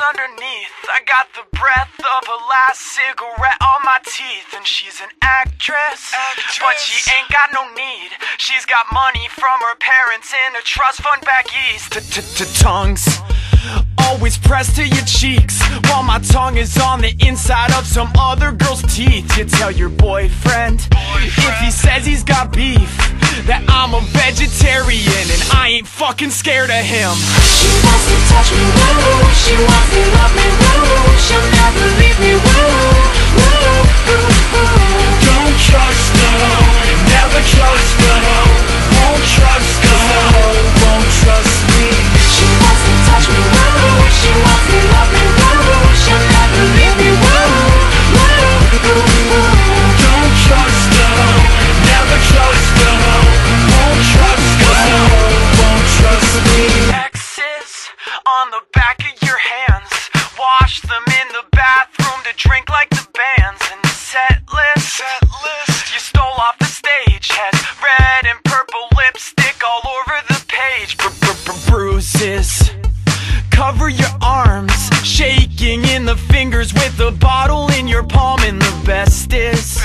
underneath. I got the breath of a last cigarette on my teeth. And she's an actress, but she ain't got no need. She's got money from her parents in a trust fund back east. Tongues always pressed to your cheeks, while my tongue is on the inside of some other girl's teeth. You tell your boyfriend, if he says he's got beef, that I'm a vegetarian and I ain't fucking scared of him. She wants to touch me, woo. She wants to love me, woo. She'll never leave me, woo. Don't trust her, never trust her. Won't trust her, won't trust me. She wants to touch me, woo. She wants to love me, woo. She'll never leave me, woo. Don't trust her, never trust her. Won't trust her, won't trust me. X's on the back of your hands, wash them in the bathroom to drink like the bands. And the set list you stole off the stage has red and purple lipstick all over the page. Bruises cover your arms, shaking in the fingers with a bottle in your palm. And the best is